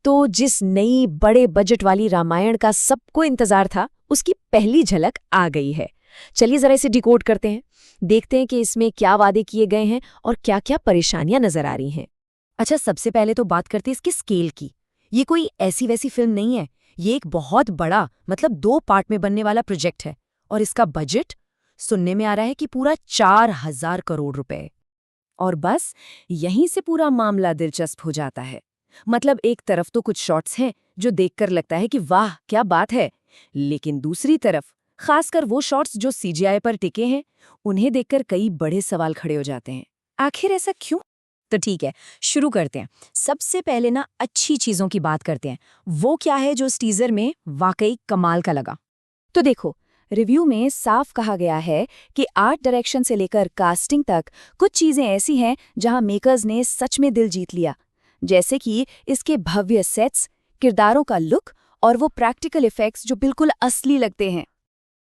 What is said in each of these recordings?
तो जिस नई बड़े बजट वाली रामायण का सबको इंतजार था, उसकी पहली झलक आ गई है। चलिए जरा इसे डिकोड करते हैं, देखते हैं कि इसमें क्या वादे किए गए हैं और क्या-क्या परेशानियां नजर आ रही हैं। अच्छा, सबसे पहले तो बात करते हैं इसकी स्केल की। ये कोई ऐसी वैसी फिल्म नहीं है, ये एक बहुत बड़ा, मतलब 2 पार्ट में बनने वाला प्रोजेक्ट है। और इसका बजट सुनने में आ रहा है कि पूरा 4000 करोड़ रुपए। और बस यहीं से पूरा मामला दिलचस्प हो जाता है। मतलब एक तरफ तो कुछ शॉट्स हैं जो देखकर लगता है कि वाह क्या बात है, लेकिन दूसरी तरफ खासकर वो शॉट्स जो सीजीआई पर टिके हैं, उन्हें देखकर कई बड़े सवाल खड़े हो जाते हैं। आखिर ऐसा क्यों? तो ठीक है, शुरू करते हैं। सबसे पहले ना अच्छी चीजों की बात करते हैं। वो क्या है जो इस टीजर में वाकई कमाल का लगा? तो देखो, रिव्यू में साफ कहा गया है कि आर्ट डायरेक्शन से लेकर कास्टिंग तक कुछ चीजें ऐसी हैं जहां मेकर्स ने सच में दिल जीत लिया। जैसे कि इसके भव्य सेट्स, किरदारों का लुक और वो प्रैक्टिकल इफेक्ट्स जो बिल्कुल असली लगते हैं।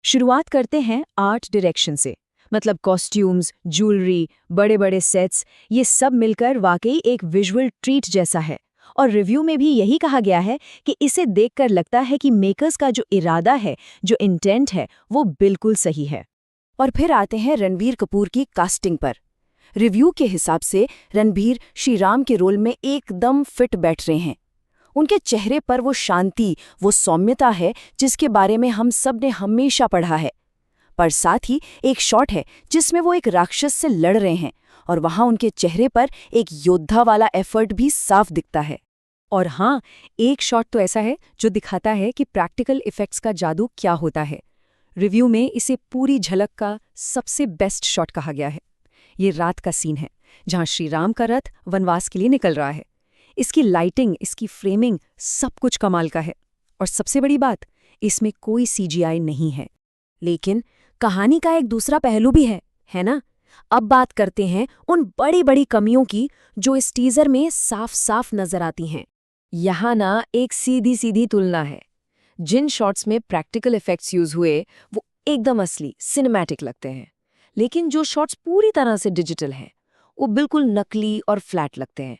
शुरुआत करते हैं आर्ट डायरेक्शन से। मतलब कॉस्ट्यूम्स, ज्वेलरी, बड़े बड़े सेट्स, ये सब मिलकर वाकई एक विजुअल ट्रीट जैसा है। और रिव्यू में भी यही कहा गया है कि इसे देखकर लगता है कि मेकर्स का जो इरादा है, जो इंटेंट है, वो बिल्कुल सही है। और फिर आते हैं रणबीर कपूर की कास्टिंग पर। रिव्यू के हिसाब से रणबीर श्री राम के रोल में एकदम फिट बैठ रहे हैं। उनके चेहरे पर वो शांति, वो सौम्यता है जिसके बारे में हम सब ने हमेशा पढ़ा है। पर साथ ही एक शॉट है जिसमें वो एक राक्षस से लड़ रहे हैं और वहां उनके चेहरे पर एक योद्धा वाला एफर्ट भी साफ दिखता है। और हाँ, एक शॉट तो ऐसा है जो दिखाता है कि प्रैक्टिकल इफेक्ट्स का जादू क्या होता है। रिव्यू में इसे पूरी झलक का सबसे बेस्ट शॉट कहा गया है। ये रात का सीन है जहां श्री राम का रथ वनवास के लिए निकल रहा है। इसकी लाइटिंग, इसकी फ्रेमिंग, सब कुछ कमाल का है। और सबसे बड़ी बात, इसमें कोई सीजीआई नहीं है। लेकिन कहानी का एक दूसरा पहलू भी है ना? अब बात करते हैं उन बड़ी बड़ी कमियों की जो इस टीजर में साफ साफ नजर आती हैं। यहाँ ना एक सीधी सीधी तुलना है। जिन शॉट्स में प्रैक्टिकल इफेक्ट्स यूज हुए वो एकदम असली, सिनेमैटिक लगते हैं। लेकिन जो शॉट्स पूरी तरह से डिजिटल हैं, वो बिल्कुल नकली और फ्लैट लगते हैं।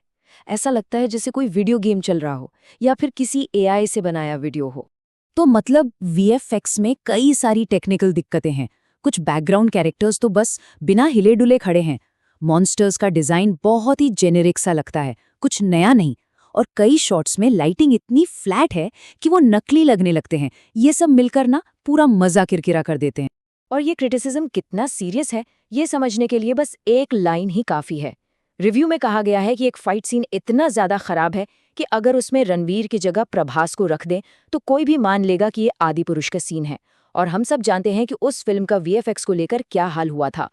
ऐसा लगता है जैसे कोई वीडियो गेम चल रहा हो या फिर किसी एआई से बनाया वीडियो हो। तो मतलब वीएफएक्स में कई सारी टेक्निकल दिक्कतें हैं। कुछ बैकग्राउंड कैरेक्टर्स तो बस बिना हिले डुले खड़े हैं। मॉन्स्टर्स का डिजाइन बहुत ही जेनेरिक सा लगता है, कुछ नया नहीं। और कई शॉट्स में लाइटिंग इतनी फ्लैट है कि वो नकली लगने लगते हैं। ये सब मिलकर ना पूरा मजा किरकिरा कर देते हैं। और ये क्रिटिसिज्म कितना सीरियस है, ये समझने के लिए बस एक लाइन ही काफी है। रिव्यू में कहा गया है कि एक फाइट सीन इतना ज्यादा खराब है कि अगर उसमें रणवीर की जगह प्रभास को रख दें तो कोई भी मान लेगा कि ये आदि पुरुष का सीन है। और हम सब जानते हैं कि उस फिल्म का वीएफएक्स को लेकर क्या हाल हुआ था।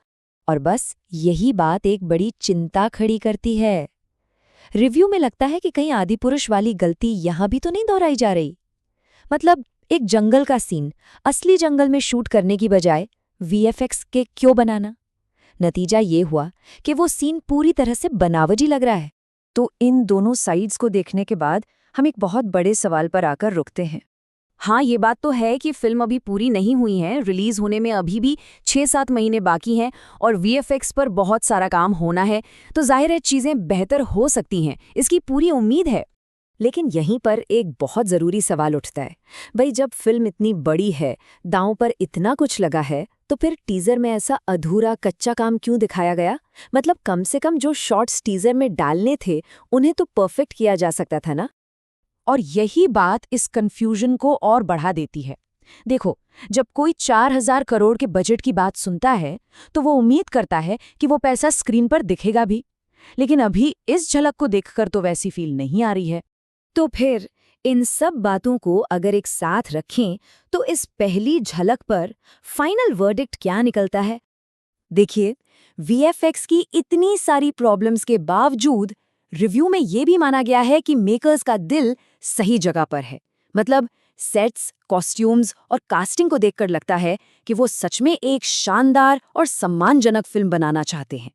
और बस यही बात एक बड़ी चिंता खड़ी करती है। रिव्यू में लगता है कि कहीं आदि पुरुष वाली गलती यहां भी तो नहीं दोहराई जा रही। मतलब एक जंगल का सीन असली जंगल में शूट करने की बजाय वीएफएक्स के क्यों बनाना? नतीजा ये हुआ कि वो सीन पूरी तरह से बनावटी लग रहा है। तो इन दोनों साइड्स को देखने के बाद हम एक बहुत बड़े सवाल पर आकर रुकते हैं। हाँ, ये बात तो है कि फिल्म अभी पूरी नहीं हुई है, रिलीज होने में अभी भी 6-7 महीने बाकी हैं और वीएफएक्स पर बहुत सारा काम होना है। तो जाहिर है चीजें बेहतर हो सकती हैं, इसकी पूरी उम्मीद है। लेकिन यहीं पर एक बहुत ज़रूरी सवाल उठता है। भाई, जब फिल्म इतनी बड़ी है, दांव पर इतना कुछ लगा है, तो फिर टीजर में ऐसा अधूरा कच्चा काम क्यों दिखाया गया? मतलब कम से कम जो शॉट्स टीजर में डालने थे उन्हें तो परफेक्ट किया जा सकता था ना। और यही बात इस कंफ्यूजन को और बढ़ा देती है। देखो, जब कोई 4000 करोड़ के बजट की बात सुनता है तो वो उम्मीद करता है कि वो पैसा स्क्रीन पर दिखेगा भी। लेकिन अभी इस झलक को देखकर तो वैसी फील नहीं आ रही है। तो फिर इन सब बातों को अगर एक साथ रखें तो इस पहली झलक पर फाइनल वर्डिक्ट क्या निकलता है? देखिए, वीएफएक्स की इतनी सारी प्रॉब्लम्स के बावजूद रिव्यू में ये भी माना गया है कि मेकर्स का दिल सही जगह पर है। मतलब सेट्स, कॉस्ट्यूम्स और कास्टिंग को देखकर लगता है कि वो सच में एक शानदार और सम्मानजनक फिल्म बनाना चाहते हैं।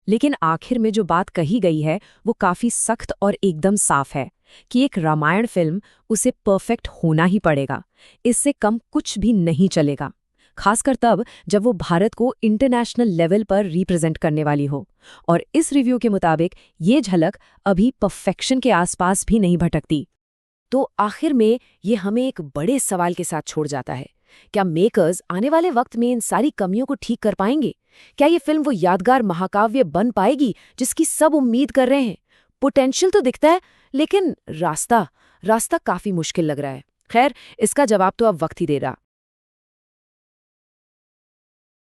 लेकिन आखिर में जो बात कही गई है वो काफी सख्त और एकदम साफ है कि एक रामायण फिल्म, उसे परफेक्ट होना ही पड़ेगा। इससे कम कुछ भी नहीं चलेगा, खासकर तब जब वो भारत को इंटरनेशनल लेवल पर रिप्रेजेंट करने वाली हो। और इस रिव्यू के मुताबिक ये झलक अभी परफेक्शन के आसपास भी नहीं भटकती। तो आखिर में ये हमें एक बड़े सवाल के साथ छोड़ जाता है। क्या मेकर्स आने वाले वक्त में इन सारी कमियों को ठीक कर पाएंगे? क्या ये फिल्म वो यादगार महाकाव्य बन पाएगी जिसकी सब उम्मीद कर रहे हैं? पोटेंशियल तो दिखता है, लेकिन रास्ता काफी मुश्किल लग रहा है। खैर, इसका जवाब तो अब वक्त ही दे रहा।